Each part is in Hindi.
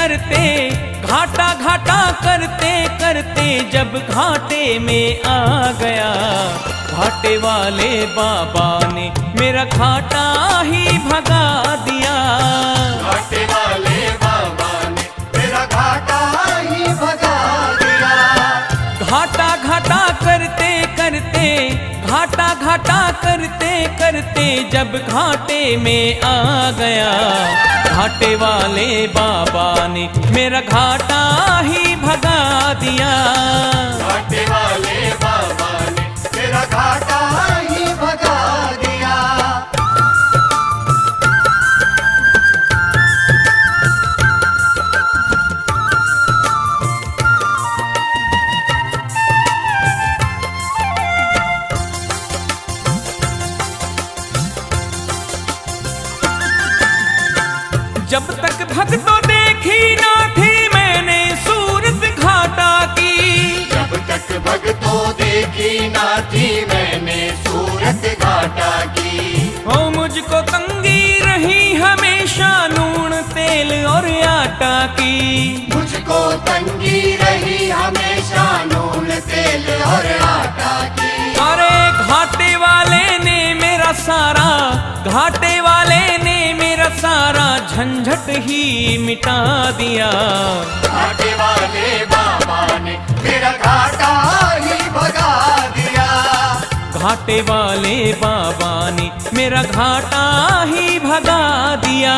करते घाटा घाटा करते करते जब घाटे में आ गया, घाटे वाले बाबा ने मेरा घाटा ही भगा दिया। घाटे वाले बाबा ने मेरा घाटा ही भगा दिया। घाटा घाटा करते करते घाटा घाटा करते करते जब घाटे में आ गया, घाटे वाले बाबा ने मेरा घाटा ही भगा दिया। घाटे वाले बाबा ने मेरा घाटा ही भगा दिया। जब तक भक्तों देखी ना थी मैंने सूरत घाटा की, जब तक भक्तों देखी ना थी मैंने सूरत घाटा की। ओ मुझको तंगी रही हमेशा नून तेल और आटा की। मुझको तंगी रही हमेशा नून तेल और आटा की। अरे घाटे वाले ने मेरा सारा, घाटे वाले ने मेरा सारा झंझट ही मिटा दिया। घाटे वाले बाबा ने मेरा घाटा ही भगा दिया। घाटे वाले बाबा ने मेरा घाटा ही भगा दिया।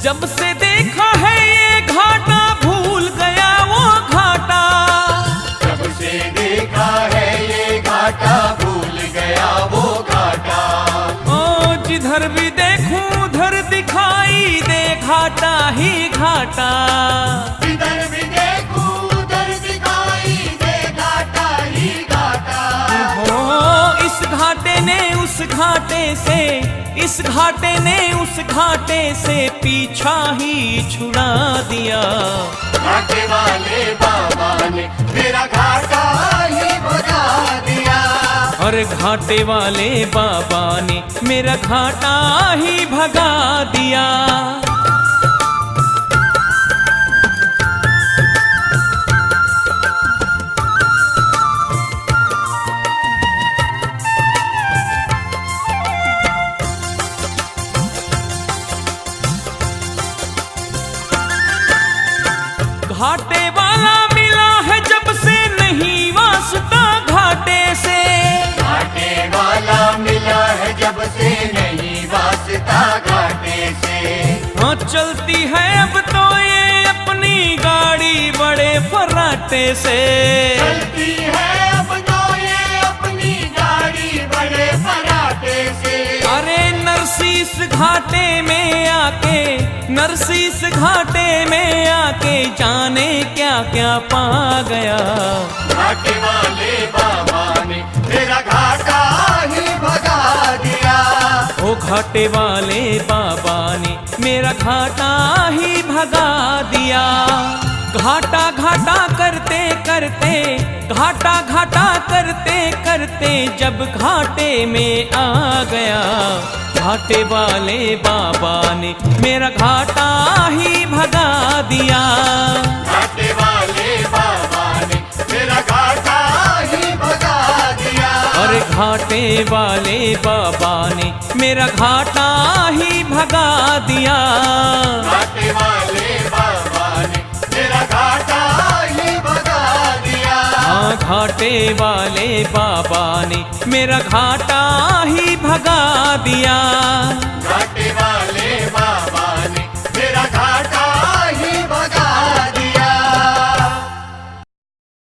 जब से देखा है ये घाटा भूल गया वो घाटा। जब से देखा है ये घाटा भूल गया वो घाटा। ओ जिधर भी देखूं उधर दिखाई दे घाटा ही घाटा। जिधर भी देखूं उधर दिखाई दे घाटा ही घाटा। ओ इस घाटे ने उस घाटे से, इस घाटे ने उस घाटे से पीछा ही छुड़ा दिया। घाटे वाले बाबा ने मेरा घाटा ही भगा दिया। और घाटे वाले बाबा ने मेरा घाटा ही भगा दिया। घाटे वाला मिला है जब से नहीं वास्ता घाटे से। घाटे वाला मिला है जब से नहीं वास्ता घाटे से। हाँ चलती है अब तो ये अपनी गाड़ी बड़े फर्राटे से। चलती है अब तो ये अपनी गाड़ी बड़े फराटे से। अरे नरसीस घाटे में आके, नरसीस घाटे में आके जाने क्या क्या पा गया। घाटे वाले बाबा ने मेरा घाटा ही भगा दिया। ओ घाटे वाले बाबा ने मेरा घाटा ही भगा दिया। घाटा घाटा करते करते घाटा घाटा करते करते जब घाटे में आ गया, घाटे वाले बाबा ने मेरा घाटा ही भगा दिया। घाटे वाले बाबा ने मेरा घाटा ही भगा दिया। और घाटे वाले बाबा ने मेरा घाटा ही भगा दिया। घाटे वाले बाबा ने मेरा घाटा ही भगा दिया। हाँ घाटे वाले बाबा ने मेरा घाटा ही भगा दिया।